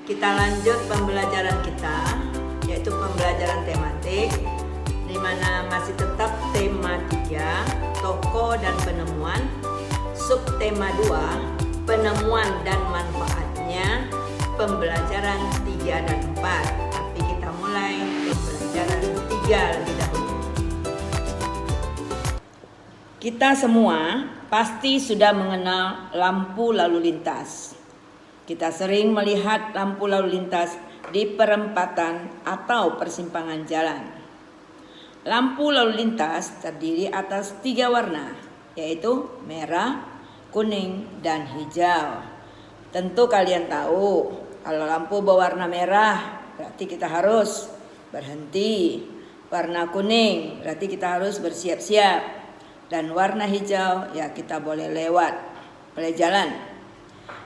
Kita lanjut pembelajaran kita, yaitu pembelajaran tematik, di mana masih tetap tema 3, tokoh dan penemuan, subtema 2, penemuan dan manfaatnya, pembelajaran 3 dan 4. Tapi kita mulai pembelajaran 3 lebih dahulu. Kita semua pasti sudah mengenal lampu lalu lintas. Kita sering melihat lampu lalu lintas di perempatan atau persimpangan jalan. Lampu lalu lintas terdiri atas 3 warna, yaitu merah, kuning, dan hijau. Tentu kalian tahu, kalau lampu berwarna merah berarti kita harus berhenti. Warna kuning berarti kita harus bersiap-siap. Dan warna hijau ya kita boleh lewat, boleh jalan.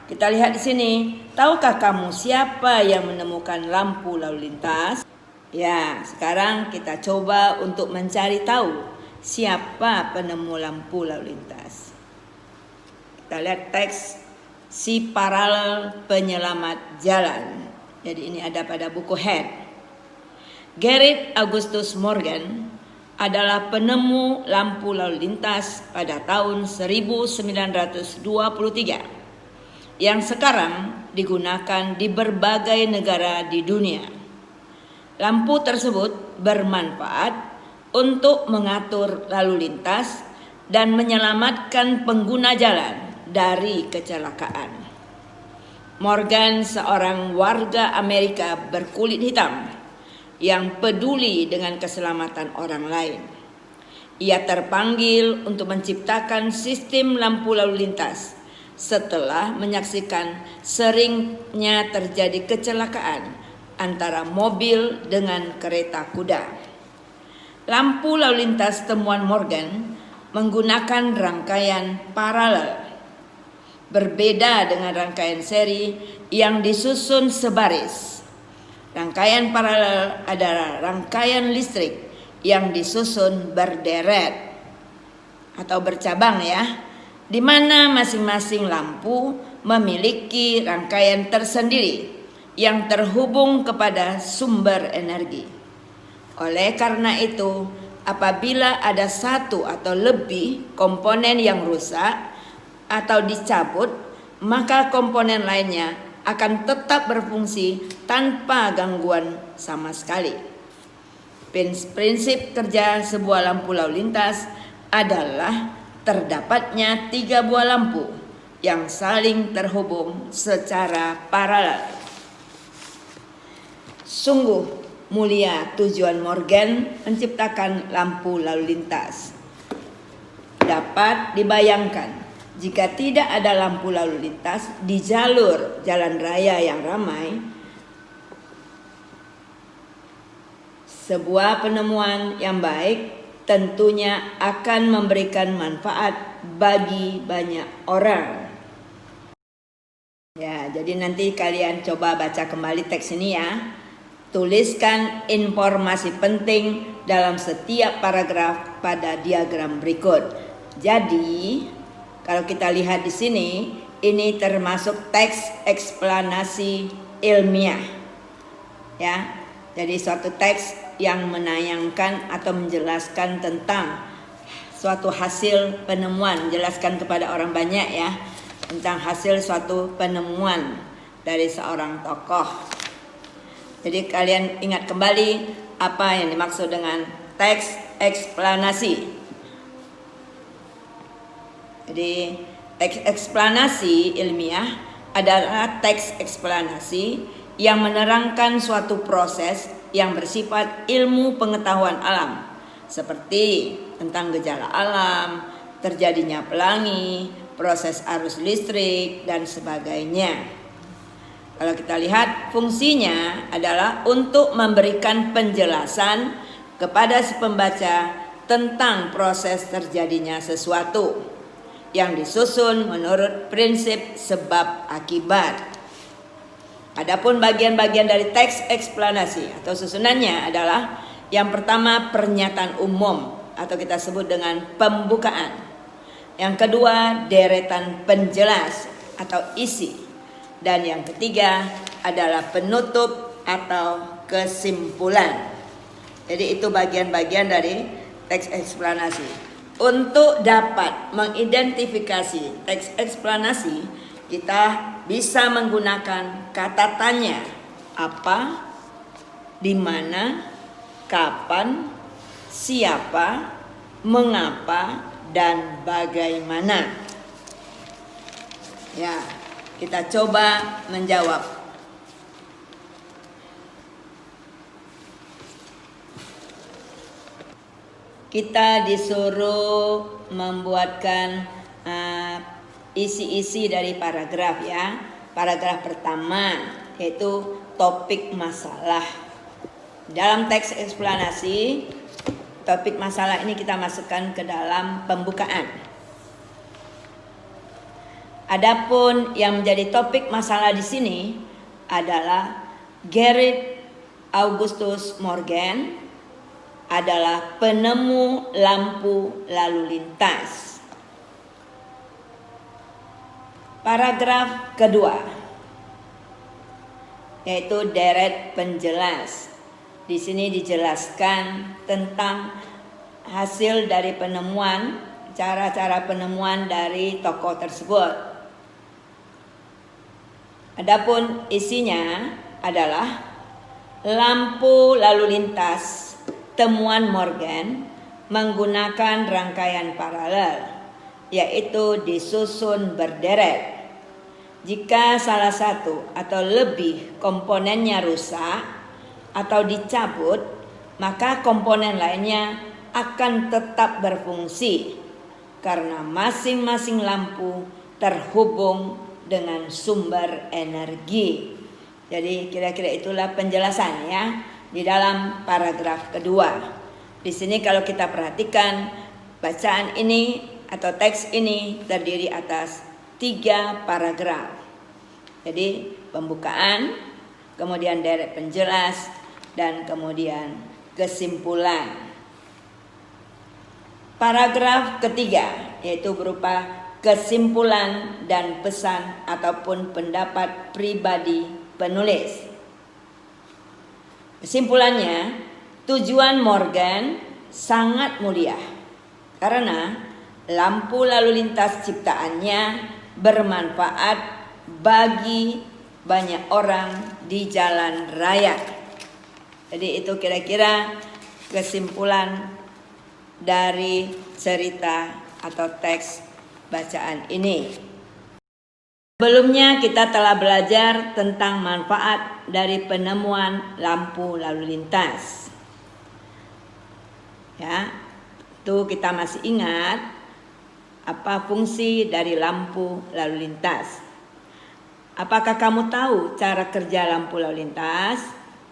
Kita lihat di sini, tahukah kamu siapa yang menemukan lampu lalu lintas? Ya, sekarang kita coba untuk mencari tahu siapa penemu lampu lalu lintas. Kita lihat teks si paralel penyelamat jalan. Jadi ini ada pada buku Head. Gerrit Augustus Morgan adalah penemu lampu lalu lintas pada tahun 1923 yang sekarang digunakan di berbagai negara di dunia. Lampu tersebut bermanfaat untuk mengatur lalu lintas dan menyelamatkan pengguna jalan dari kecelakaan. Morgan seorang warga Amerika berkulit hitam yang peduli dengan keselamatan orang lain. Ia terpanggil untuk menciptakan sistem lampu lalu lintas setelah menyaksikan seringnya terjadi kecelakaan antara mobil dengan kereta kuda. Lampu lalu lintas temuan Morgan menggunakan rangkaian paralel. Berbeda dengan rangkaian seri yang disusun sebaris. Rangkaian paralel adalah rangkaian listrik yang disusun berderet atau bercabang ya, di mana masing-masing lampu memiliki rangkaian tersendiri yang terhubung kepada sumber energi. Oleh karena itu, apabila ada satu atau lebih komponen yang rusak atau dicabut, maka komponen lainnya akan tetap berfungsi tanpa gangguan sama sekali. Prinsip kerja sebuah lampu lalu lintas adalah terdapatnya 3 buah lampu yang saling terhubung secara paralel. Sungguh mulia tujuan Morgan menciptakan lampu lalu lintas. Dapat dibayangkan jika tidak ada lampu lalu lintas di jalur jalan raya yang ramai, sebuah penemuan yang baik tentunya akan memberikan manfaat bagi banyak orang. Ya, jadi nanti kalian coba baca kembali teks ini ya. Tuliskan informasi penting dalam setiap paragraf pada diagram berikut. Jadi, kalau kita lihat di sini, ini termasuk teks eksplanasi ilmiah. Ya. Jadi suatu teks yang menayangkan atau menjelaskan tentang suatu hasil penemuan, menjelaskan kepada orang banyak ya tentang hasil suatu penemuan dari seorang tokoh. Jadi kalian ingat kembali apa yang dimaksud dengan teks eksplanasi. Jadi teks eksplanasi ilmiah adalah teks eksplanasi yang menerangkan suatu proses yang bersifat ilmu pengetahuan alam, seperti tentang gejala alam, terjadinya pelangi, proses arus listrik, dan sebagainya. Kalau kita lihat, fungsinya adalah untuk memberikan penjelasan kepada si pembaca tentang proses terjadinya sesuatu yang disusun menurut prinsip sebab akibat. Adapun bagian-bagian dari teks eksplanasi atau susunannya adalah yang pertama pernyataan umum atau kita sebut dengan pembukaan. Yang kedua deretan penjelas atau isi. Dan yang ketiga adalah penutup atau kesimpulan. Jadi itu bagian-bagian dari teks eksplanasi. Untuk dapat mengidentifikasi teks eksplanasi, kita bisa menggunakan kata tanya: apa, di mana, kapan, siapa, mengapa, dan bagaimana. Ya, kita coba menjawab. Kita disuruh membuatkan isi-isi dari paragraf ya. Paragraf pertama yaitu topik masalah. Dalam teks eksplanasi, topik masalah ini kita masukkan ke dalam pembukaan. Adapun yang menjadi topik masalah di sini adalah Gerrit Augustus Morgan adalah penemu lampu lalu lintas. Paragraf kedua yaitu deret penjelas. Di sini dijelaskan tentang hasil dari penemuan, cara-cara penemuan dari tokoh tersebut. Adapun isinya adalah lampu lalu lintas temuan Morgan menggunakan rangkaian paralel, yaitu disusun berderet. Jika salah satu atau lebih komponennya rusak atau dicabut, maka komponen lainnya akan tetap berfungsi karena masing-masing lampu terhubung dengan sumber energi. Jadi kira-kira itulah penjelasan ya di dalam paragraf kedua. Di sini kalau kita perhatikan bacaan ini atau teks ini terdiri atas 3 paragraf. Jadi pembukaan, kemudian deret penjelas, dan kemudian kesimpulan. Paragraf ketiga yaitu berupa kesimpulan dan pesan ataupun pendapat pribadi penulis. Kesimpulannya, tujuan Morgan sangat mulia karena lampu lalu lintas ciptaannya bermanfaat bagi banyak orang di jalan raya. Jadi itu kira-kira kesimpulan dari cerita atau teks bacaan ini. Sebelumnya kita telah belajar tentang manfaat dari penemuan lampu lalu lintas. Ya, itu kita masih ingat apa fungsi dari lampu lalu lintas. Apakah kamu tahu cara kerja lampu lalu lintas?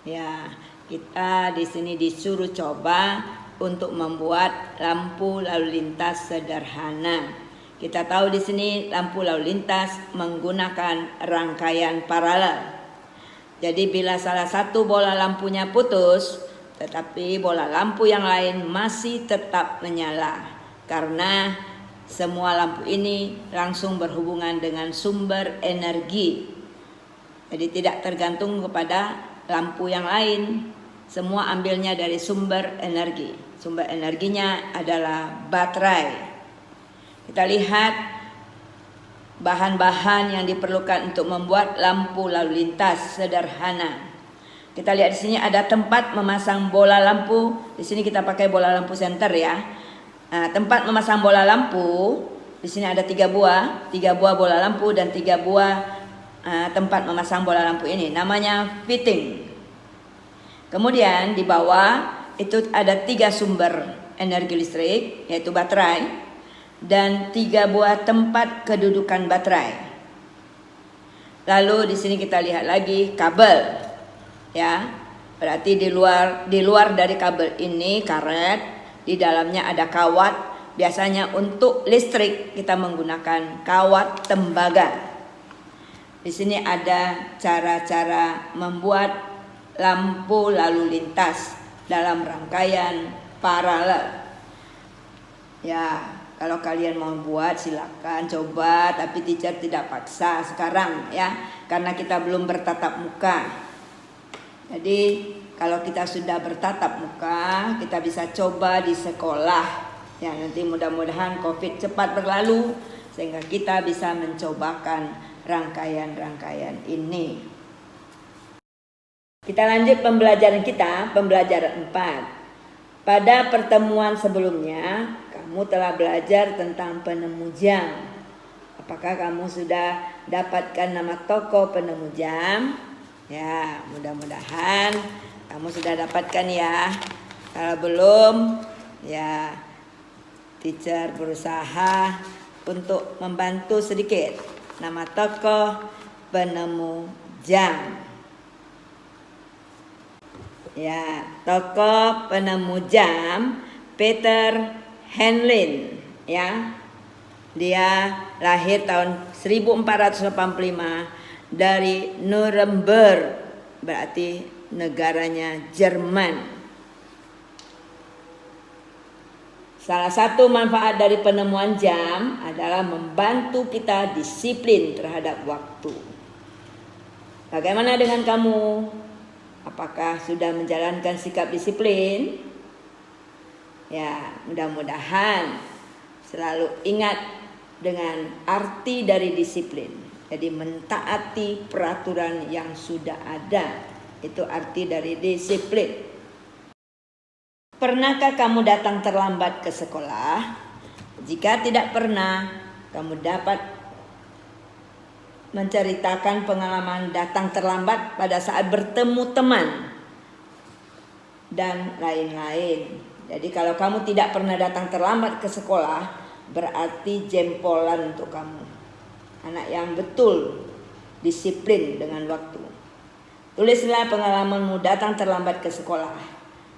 Ya, kita di sini disuruh coba untuk membuat lampu lalu lintas sederhana. Kita tahu di sini lampu lalu lintas menggunakan rangkaian paralel. Jadi bila salah satu bola lampunya putus, tetapi bola lampu yang lain masih tetap menyala karena semua lampu ini langsung berhubungan dengan sumber energi. Jadi tidak tergantung kepada lampu yang lain. Semua ambilnya dari sumber energi. Sumber energinya adalah baterai. Kita lihat bahan-bahan yang diperlukan untuk membuat lampu lalu lintas sederhana. Kita lihat di sini ada tempat memasang bola lampu. Di sini kita pakai bola lampu senter ya. Nah, tempat memasang bola lampu di sini ada 3 buah bola lampu dan 3 buah tempat memasang bola lampu ini. Namanya fitting. Kemudian di bawah itu ada 3 sumber energi listrik yaitu baterai dan 3 buah tempat kedudukan baterai. Lalu di sini kita lihat lagi kabel, ya. Berarti di luar dari kabel ini karet. Di dalamnya ada kawat. Biasanya untuk listrik kita menggunakan kawat tembaga. Di sini ada cara-cara membuat lampu lalu lintas dalam rangkaian paralel. Ya, Kalau kalian mau buat silakan coba, tapi teacher tidak paksa sekarang ya, karena kita belum bertatap muka. Jadi kalau kita sudah bertatap muka, kita bisa coba di sekolah. Ya, nanti mudah-mudahan COVID cepat berlalu sehingga kita bisa mencobakan rangkaian-rangkaian ini. Kita lanjut pembelajaran kita, pembelajaran 4. Pada pertemuan sebelumnya, kamu telah belajar tentang penemu jam. Apakah kamu sudah dapatkan nama tokoh penemu jam? Ya, mudah-mudahan kamu sudah dapatkan ya. Kalau belum, ya teacher berusaha untuk membantu sedikit. Nama tokoh penemu jam. Ya, tokoh penemu jam Peter Henlin ya. Dia lahir tahun 1485 dari Nuremberg, berarti negaranya Jerman. Salah satu manfaat dari penemuan jam adalah membantu kita disiplin terhadap waktu. Bagaimana dengan kamu? Apakah sudah menjalankan sikap disiplin? Ya, mudah-mudahan selalu ingat dengan arti dari disiplin. Jadi mentaati peraturan yang sudah ada. Itu arti dari disiplin. Pernahkah kamu datang terlambat ke sekolah? Jika tidak pernah, kamu dapat menceritakan pengalaman datang terlambat pada saat bertemu teman dan lain-lain. Jadi kalau kamu tidak pernah datang terlambat ke sekolah, berarti jempolan untuk kamu. Anak yang betul disiplin dengan waktu. Tulislah pengalamanmu datang terlambat ke sekolah.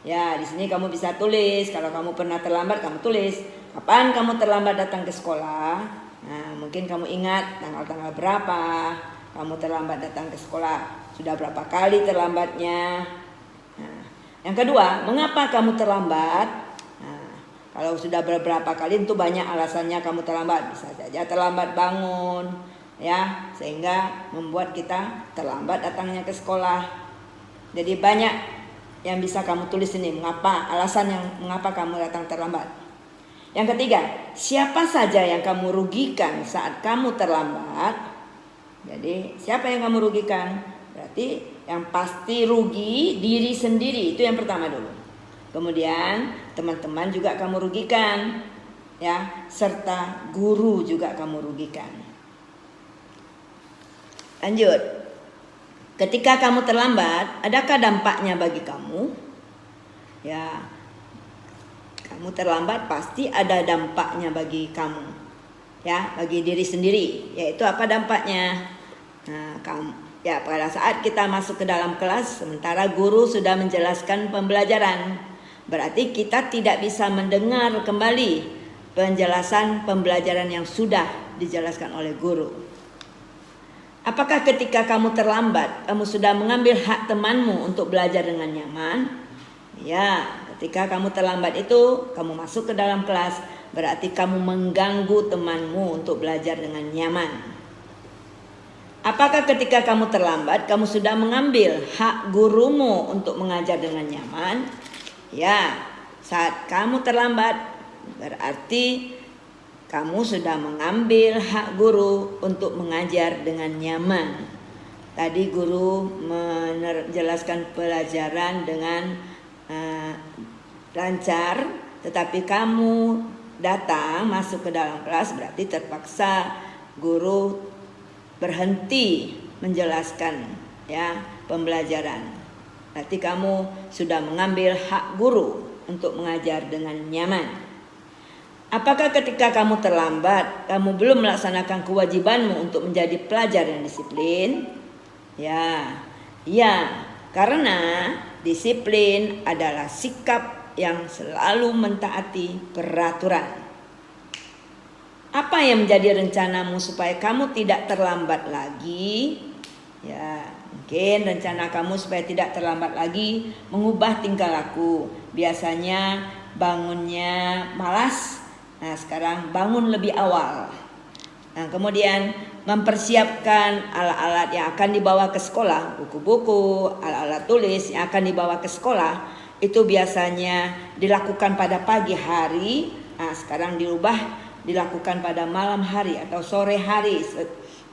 Ya, di sini kamu bisa tulis. Kalau kamu pernah terlambat, kamu tulis. Kapan kamu terlambat datang ke sekolah? Nah, mungkin kamu ingat tanggal-tanggal berapa kamu terlambat datang ke sekolah. Sudah berapa kali terlambatnya. Nah, yang kedua, mengapa kamu terlambat? Nah, kalau sudah beberapa kali itu banyak alasannya kamu terlambat. Bisa saja terlambat bangun, ya, sehingga membuat kita terlambat datangnya ke sekolah. Jadi banyak yang bisa kamu tulis ini, mengapa kamu datang terlambat. Yang ketiga, siapa saja yang kamu rugikan saat kamu terlambat? Jadi siapa yang kamu rugikan? Berarti yang pasti rugi diri sendiri, itu yang pertama dulu. Kemudian teman-teman juga kamu rugikan, ya, serta guru juga kamu rugikan. Lanjut. Ketika kamu terlambat, adakah dampaknya bagi kamu? Ya, kamu terlambat pasti ada dampaknya bagi kamu, ya, bagi diri sendiri. Yaitu apa dampaknya? Nah, ya, pada saat kita masuk ke dalam kelas, sementara guru sudah menjelaskan pembelajaran, berarti kita tidak bisa mendengar kembali penjelasan pembelajaran yang sudah dijelaskan oleh guru. Apakah ketika kamu terlambat, kamu sudah mengambil hak temanmu untuk belajar dengan nyaman? Ya, ketika kamu terlambat itu, kamu masuk ke dalam kelas, berarti kamu mengganggu temanmu untuk belajar dengan nyaman. Apakah ketika kamu terlambat, kamu sudah mengambil hak gurumu untuk mengajar dengan nyaman? Ya, saat kamu terlambat, berarti kamu sudah mengambil hak guru untuk mengajar dengan nyaman. Tadi guru menjelaskan pelajaran dengan lancar, tetapi kamu datang masuk ke dalam kelas, berarti terpaksa guru berhenti menjelaskan, ya, pembelajaran. Berarti kamu sudah mengambil hak guru untuk mengajar dengan nyaman. Apakah ketika kamu terlambat, kamu belum melaksanakan kewajibanmu untuk menjadi pelajar yang disiplin? Ya, karena disiplin adalah sikap yang selalu mentaati peraturan. Apa yang menjadi rencanamu supaya kamu tidak terlambat lagi? Ya, mungkin rencana kamu supaya tidak terlambat lagi mengubah tingkah laku. Biasanya bangunnya malas, Nah, sekarang bangun lebih awal. Nah, kemudian mempersiapkan alat-alat yang akan dibawa ke sekolah, buku-buku, alat-alat tulis yang akan dibawa ke sekolah, itu biasanya dilakukan pada pagi hari. Nah, sekarang diubah dilakukan pada malam hari atau sore hari,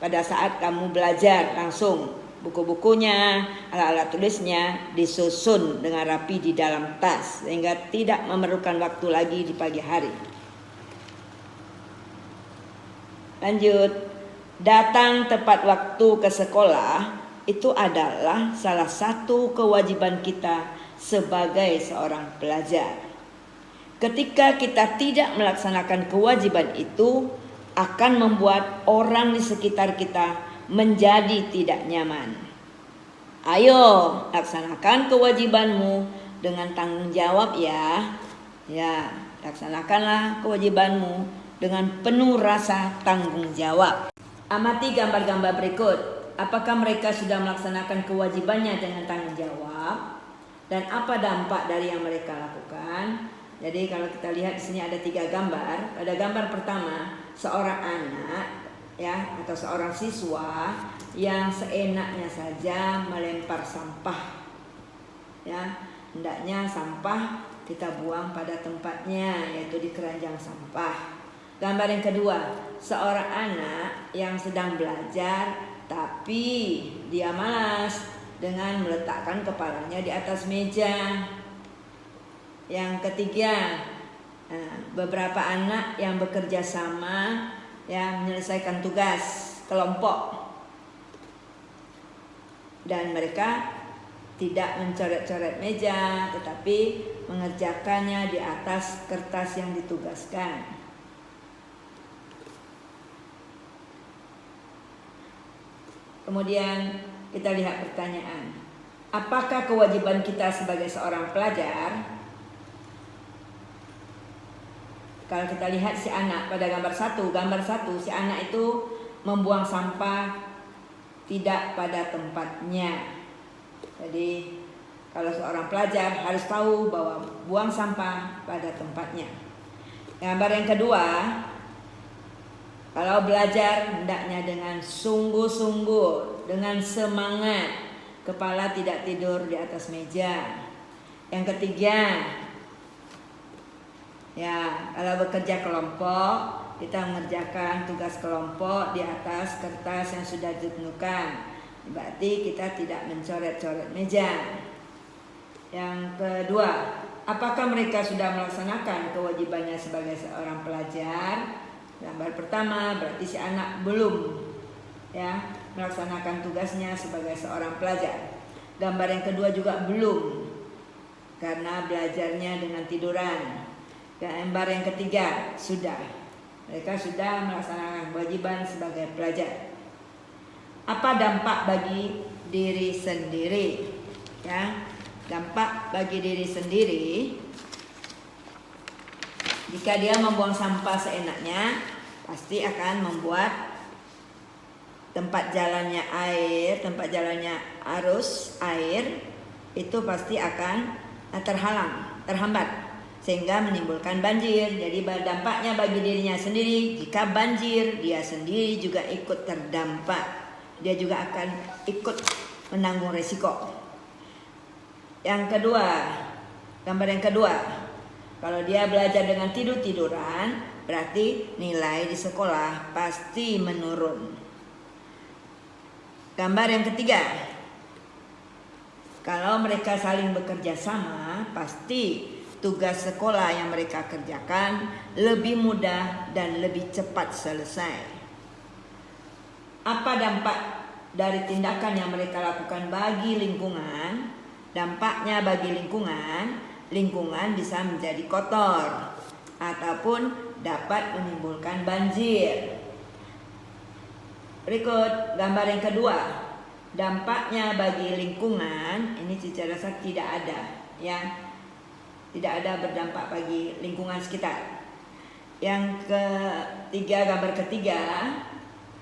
pada saat kamu belajar langsung. Buku-bukunya, alat-alat tulisnya disusun dengan rapi di dalam tas sehingga tidak memerlukan waktu lagi di pagi hari. Lanjut, datang tepat waktu ke sekolah itu adalah salah satu kewajiban kita sebagai seorang pelajar. Ketika kita tidak melaksanakan kewajiban itu, akan membuat orang di sekitar kita menjadi tidak nyaman. Ayo, laksanakan kewajibanmu dengan tanggung jawab ya. Ya, laksanakanlah kewajibanmu dengan penuh rasa tanggung jawab. Amati gambar-gambar berikut. Apakah mereka sudah melaksanakan kewajibannya dengan tanggung jawab? Dan apa dampak dari yang mereka lakukan? Jadi kalau kita lihat di sini ada 3 gambar. Pada gambar pertama, seorang anak ya atau seorang siswa yang seenaknya saja melempar sampah. Ya, hendaknya sampah kita buang pada tempatnya, yaitu di keranjang sampah. Gambar yang kedua, seorang anak yang sedang belajar tapi dia malas dengan meletakkan kepalanya di atas meja. Yang ketiga, beberapa anak yang bekerja sama ya menyelesaikan tugas kelompok dan mereka tidak mencoret-coret meja tetapi mengerjakannya di atas kertas yang ditugaskan. Kemudian kita lihat pertanyaan, apakah kewajiban kita sebagai seorang pelajar? Kalau kita lihat si anak pada gambar satu, si anak itu membuang sampah tidak pada tempatnya. Jadi kalau seorang pelajar harus tahu bahwa buang sampah pada tempatnya. Gambar yang kedua, kalau belajar hendaknya dengan sungguh-sungguh, dengan semangat, kepala tidak tidur di atas meja. Yang ketiga, ya, kalau bekerja kelompok, kita mengerjakan tugas kelompok di atas kertas yang sudah ditentukan. Berarti kita tidak mencoret-coret meja. Yang kedua, apakah mereka sudah melaksanakan kewajibannya sebagai seorang pelajar? Gambar pertama, berarti si anak belum ya melaksanakan tugasnya sebagai seorang pelajar. Gambar yang kedua juga belum, karena belajarnya dengan tiduran. Gambar yang ketiga sudah, mereka sudah melaksanakan kewajiban sebagai pelajar. Apa dampak bagi diri sendiri? Ya, dampak bagi diri sendiri, jika dia membuang sampah seenaknya, pasti akan membuat tempat jalannya air, tempat jalannya arus air itu pasti akan terhambat sehingga menimbulkan banjir. Jadi dampaknya bagi dirinya sendiri, jika banjir dia sendiri juga ikut terdampak. Dia juga akan ikut menanggung resiko. Yang kedua, gambar yang kedua, kalau dia belajar dengan tidur-tiduran, berarti nilai di sekolah pasti menurun. Gambar yang ketiga, kalau mereka saling bekerja sama, pasti tugas sekolah yang mereka kerjakan lebih mudah dan lebih cepat selesai. Apa dampak dari tindakan yang mereka lakukan bagi lingkungan? Dampaknya bagi lingkungan bisa menjadi kotor ataupun dapat menimbulkan banjir. Berikut gambar yang kedua. Dampaknya bagi lingkungan ini secara tidak ada, ya. Tidak ada berdampak bagi lingkungan sekitar. Yang ketiga, gambar ketiga,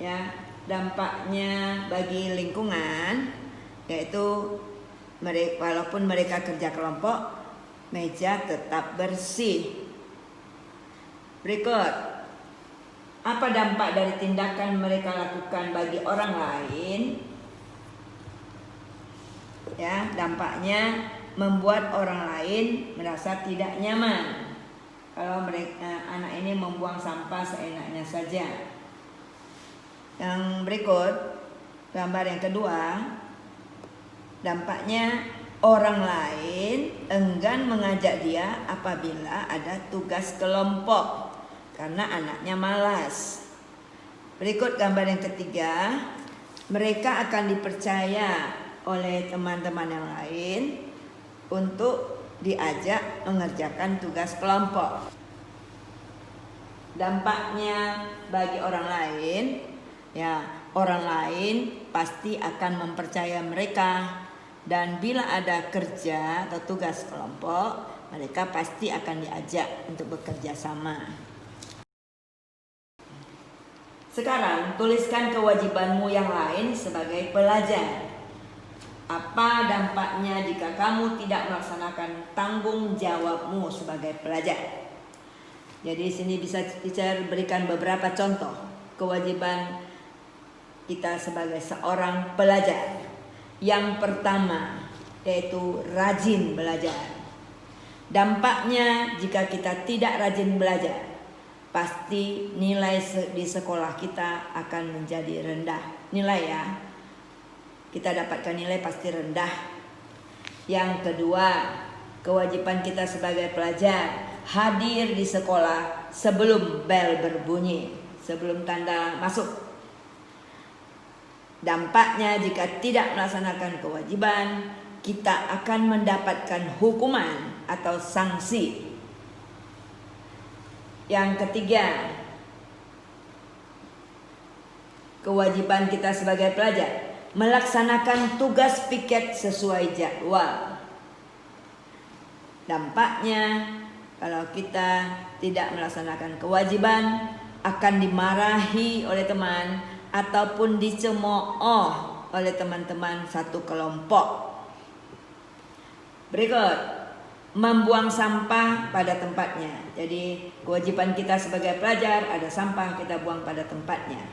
ya, dampaknya bagi lingkungan yaitu walaupun mereka kerja kelompok, meja tetap bersih. Berikut, apa dampak dari tindakan mereka lakukan bagi orang lain? Ya, dampaknya membuat orang lain merasa tidak nyaman. Kalau mereka, anak ini membuang sampah seenaknya saja. Yang berikut, gambar yang kedua, dampaknya orang lain enggan mengajak dia apabila ada tugas kelompok karena anaknya malas. Berikut gambar yang ketiga, mereka akan dipercaya oleh teman-teman yang lain untuk diajak mengerjakan tugas kelompok. Dampaknya bagi orang lain, ya, orang lain pasti akan mempercaya mereka, dan bila ada kerja atau tugas kelompok, mereka pasti akan diajak untuk bekerja sama. Sekarang tuliskan kewajibanmu yang lain sebagai pelajar. Apa dampaknya jika kamu tidak melaksanakan tanggung jawabmu sebagai pelajar? Jadi sini bisa teacher berikan beberapa contoh kewajiban kita sebagai seorang pelajar. Yang pertama yaitu rajin belajar. Dampaknya jika kita tidak rajin belajar, pasti nilai di sekolah kita akan menjadi rendah. Nilai ya, kita dapatkan nilai pasti rendah. Yang kedua, kewajiban kita sebagai pelajar hadir di sekolah sebelum bel berbunyi, sebelum tanda masuk. Dampaknya jika tidak melaksanakan kewajiban, kita akan mendapatkan hukuman atau sanksi. Yang ketiga, kewajiban kita sebagai pelajar melaksanakan tugas piket sesuai jadwal. Dampaknya kalau kita tidak melaksanakan kewajiban akan dimarahi oleh teman ataupun dicemooh oleh teman-teman satu kelompok. Berikut, membuang sampah pada tempatnya. Jadi kewajiban kita sebagai pelajar, ada sampah kita buang pada tempatnya.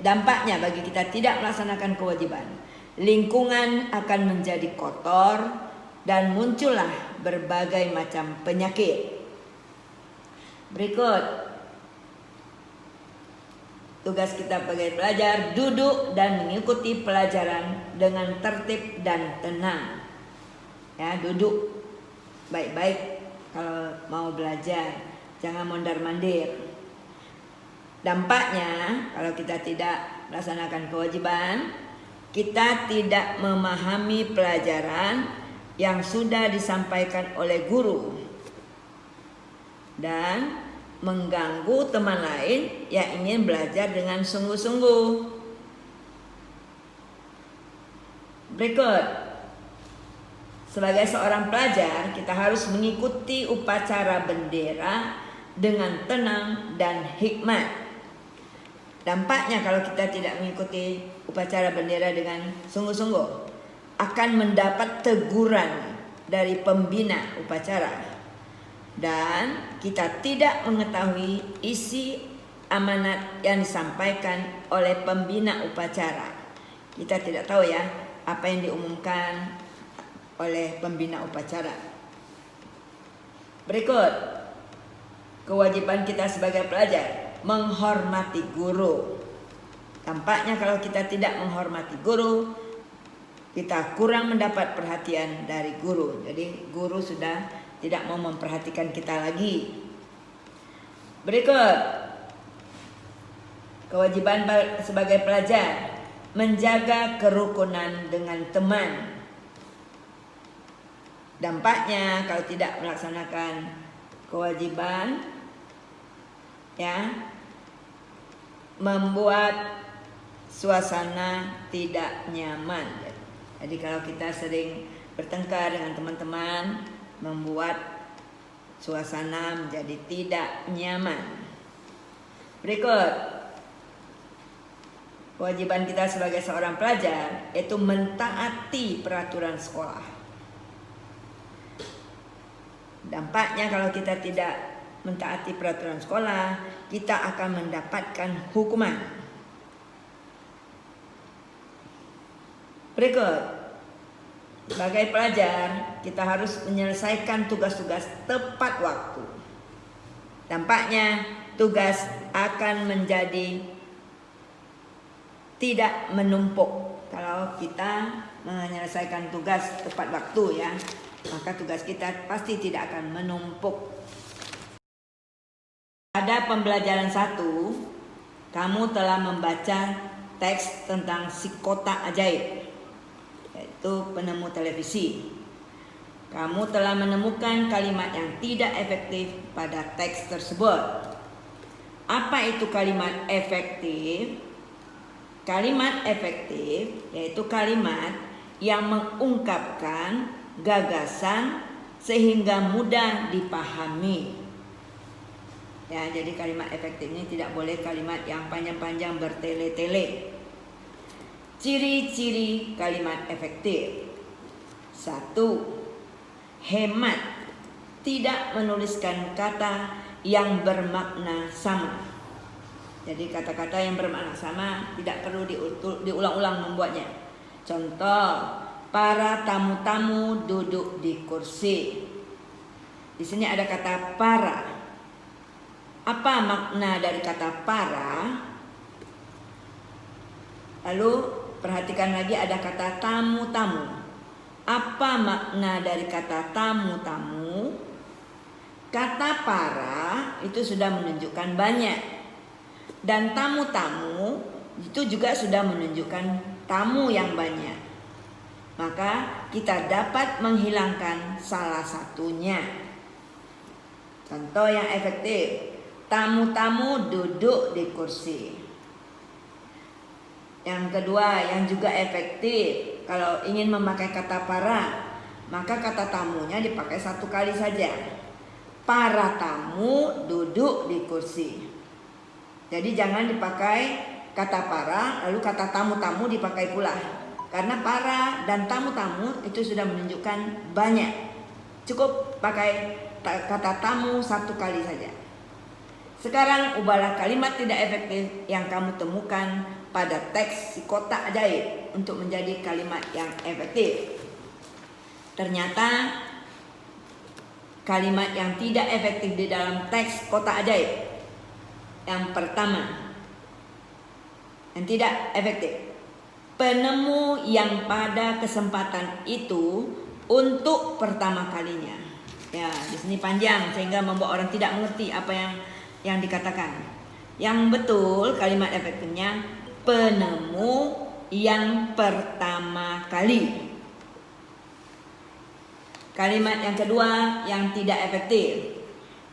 Dampaknya bagi kita tidak melaksanakan kewajiban, lingkungan akan menjadi kotor dan muncullah berbagai macam penyakit. Berikut, tugas kita sebagai pelajar duduk dan mengikuti pelajaran dengan tertib dan tenang. Ya, duduk baik-baik kalau mau belajar, jangan mondar-mandir. Dampaknya kalau kita tidak melaksanakan kewajiban, kita tidak memahami pelajaran yang sudah disampaikan oleh guru dan mengganggu teman lain yang ingin belajar dengan sungguh-sungguh. Berikut, sebagai seorang pelajar kita harus mengikuti upacara bendera dengan tenang dan hikmat. Dampaknya kalau kita tidak mengikuti upacara bendera dengan sungguh-sungguh, akan mendapat teguran dari pembina upacara, dan kita tidak mengetahui isi amanat yang disampaikan oleh pembina upacara. Kita tidak tahu ya apa yang diumumkan oleh pembina upacara. Berikut, kewajiban kita sebagai pelajar menghormati guru. Dampaknya kalau kita tidak menghormati guru, kita kurang mendapat perhatian dari guru. Jadi guru sudah tidak mau memperhatikan kita lagi. Berikut, kewajiban sebagai pelajar menjaga kerukunan dengan teman. Dampaknya kalau tidak melaksanakan kewajiban, ya, membuat suasana tidak nyaman. Jadi kalau kita sering bertengkar dengan teman-teman, membuat suasana menjadi tidak nyaman. Berikut, kewajiban kita sebagai seorang pelajar yaitu mentaati peraturan sekolah. Dampaknya kalau kita tidak mentaati peraturan sekolah, kita akan mendapatkan hukuman. Berikut, sebagai pelajar, kita harus menyelesaikan tugas-tugas tepat waktu. Dampaknya, tugas akan menjadi tidak menumpuk. Kalau kita menyelesaikan tugas tepat waktu ya, maka tugas kita pasti tidak akan menumpuk. Pada pembelajaran 1, kamu telah membaca teks tentang si kotak ajaib, yaitu penemu televisi. Kamu telah menemukan kalimat yang tidak efektif pada teks tersebut. Apa itu kalimat efektif? Kalimat efektif yaitu kalimat yang mengungkapkan gagasan sehingga mudah dipahami. Ya, jadi kalimat efektif ini tidak boleh kalimat yang panjang-panjang bertele-tele. Ciri-ciri kalimat efektif. 1. Hemat. Tidak menuliskan kata yang bermakna sama. Jadi kata-kata yang bermakna sama tidak perlu diulang-ulang membuatnya. Contoh, para tamu-tamu duduk di kursi. Di sini ada kata para. Apa makna dari kata para? Lalu perhatikan lagi ada kata tamu-tamu. Apa makna dari kata tamu-tamu? Kata para itu sudah menunjukkan banyak. Dan tamu-tamu itu juga sudah menunjukkan tamu yang banyak. Maka kita dapat menghilangkan salah satunya. Contoh yang efektif. Tamu-tamu duduk di kursi. Yang kedua yang juga efektif, kalau ingin memakai kata para, maka kata tamunya dipakai satu kali saja. Para tamu duduk di kursi. Jadi jangan dipakai kata para, lalu kata tamu-tamu dipakai pula. Karena para dan tamu-tamu itu sudah menunjukkan banyak. Cukup pakai kata tamu satu kali saja. Sekarang ubahlah kalimat tidak efektif yang kamu temukan pada teks si kotak ajaib untuk menjadi kalimat yang efektif. Ternyata kalimat yang tidak efektif di dalam teks kotak ajaib. Yang pertama, yang tidak efektif. Penemu yang pada kesempatan itu untuk pertama kalinya. Ya, di sini panjang sehingga membuat orang tidak mengerti apa yang dikatakan. Yang betul kalimat efektifnya penemu yang pertama kali. Kalimat yang kedua yang tidak efektif.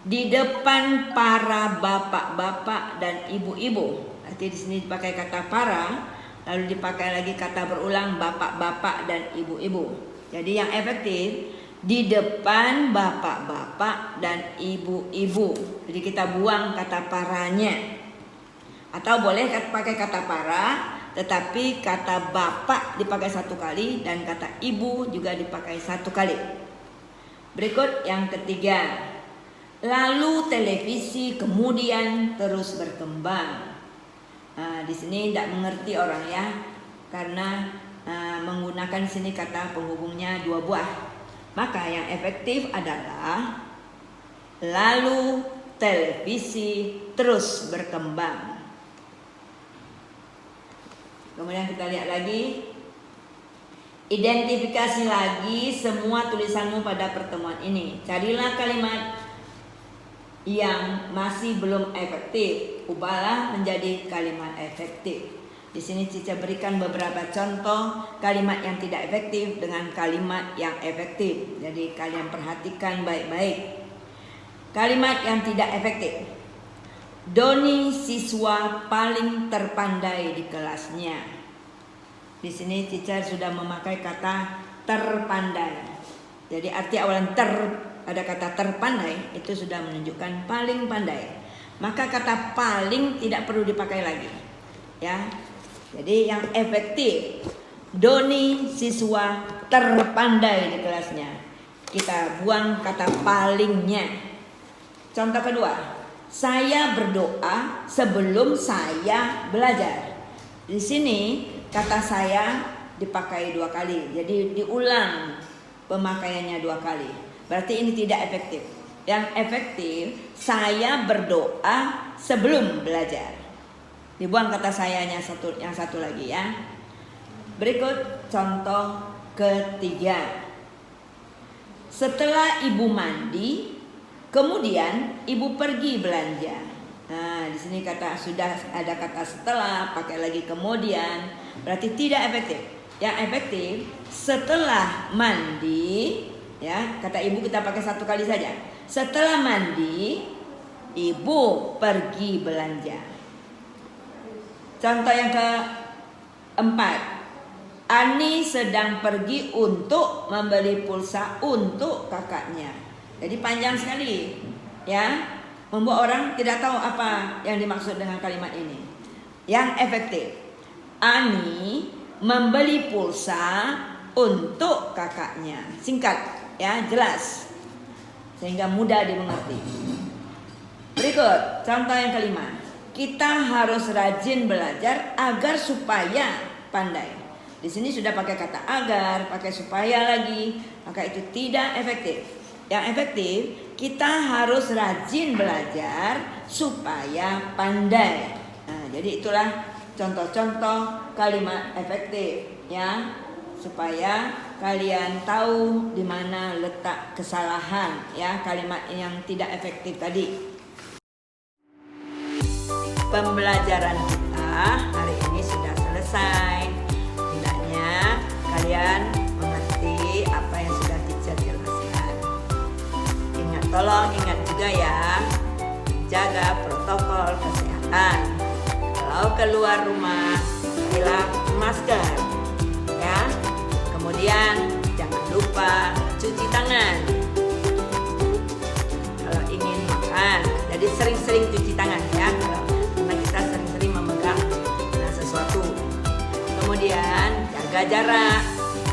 Di depan para bapak-bapak dan ibu-ibu. Arti di sini dipakai kata para, lalu dipakai lagi kata berulang bapak-bapak dan ibu-ibu. Jadi yang efektif di depan bapak-bapak dan ibu-ibu. Jadi kita buang kata paranya. Atau boleh pakai kata para, tetapi kata bapak dipakai satu kali dan kata ibu juga dipakai satu kali. Berikut yang ketiga. Lalu televisi kemudian terus berkembang. Nah, di sini tidak mengerti orang ya, karena menggunakan sini kata penghubungnya dua buah. Maka yang efektif adalah lalu televisi terus berkembang. Kemudian kita lihat lagi. Identifikasi lagi semua tulisanmu pada pertemuan ini. Carilah kalimat yang masih belum efektif. Ubahlah menjadi kalimat efektif. Di sini Cica berikan beberapa contoh kalimat yang tidak efektif dengan kalimat yang efektif. Jadi kalian perhatikan baik-baik. Kalimat yang tidak efektif. Doni siswa paling terpandai di kelasnya. Di sini Cica sudah memakai kata terpandai. Jadi arti awalan ada kata terpandai itu sudah menunjukkan paling pandai. Maka kata paling tidak perlu dipakai lagi. Ya. Jadi yang efektif, Doni siswa terpandai di kelasnya. Kita buang kata palingnya. Contoh kedua, saya berdoa sebelum saya belajar. Di sini kata saya dipakai 2 kali, jadi diulang pemakaiannya 2 kali. Berarti ini tidak efektif. Yang efektif, saya berdoa sebelum belajar. Dibuang kata sayanya yang satu lagi ya. Berikut contoh ketiga. Setelah ibu mandi, kemudian ibu pergi belanja. Nah, di sini sudah ada kata setelah, pakai lagi kemudian, berarti tidak efektif. Yang efektif setelah mandi, ya, kata ibu kita pakai 1 kali saja. Setelah mandi, ibu pergi belanja. Contoh yang keempat, Ani sedang pergi untuk membeli pulsa untuk kakaknya. Jadi panjang sekali, ya, membuat orang tidak tahu apa yang dimaksud dengan kalimat ini. Yang efektif, Ani membeli pulsa untuk kakaknya. Singkat, ya, jelas, sehingga mudah dimengerti. Berikut contoh yang kelima. Kita harus rajin belajar agar supaya pandai. Di sini sudah pakai kata agar, pakai supaya lagi, maka itu tidak efektif. Yang efektif, kita harus rajin belajar supaya pandai. Nah, jadi itulah contoh-contoh kalimat efektif, ya, supaya kalian tahu di mana letak kesalahan, ya, kalimat yang tidak efektif tadi. Pembelajaran kita hari ini sudah selesai. Hendaknya kalian mengerti apa yang sudah teacher jelaskan. Tolong ingat juga ya, jaga protokol kesehatan. Kalau keluar rumah, pakailah masker, ya. Kemudian jangan lupa cuci tangan. Kalau ingin makan, jadi sering-sering cuci tangan ya. Karena kita sering-sering memegang sesuatu. Kemudian jaga jarak,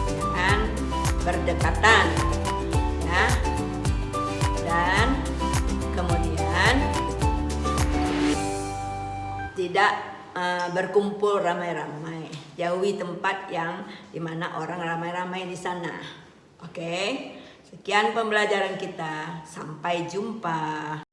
jangan berdekatan, ya. Dan kemudian tidak berkumpul ramai-ramai. Jauhi tempat yang dimana orang ramai-ramai di sana. Oke, sekian pembelajaran kita. Sampai jumpa.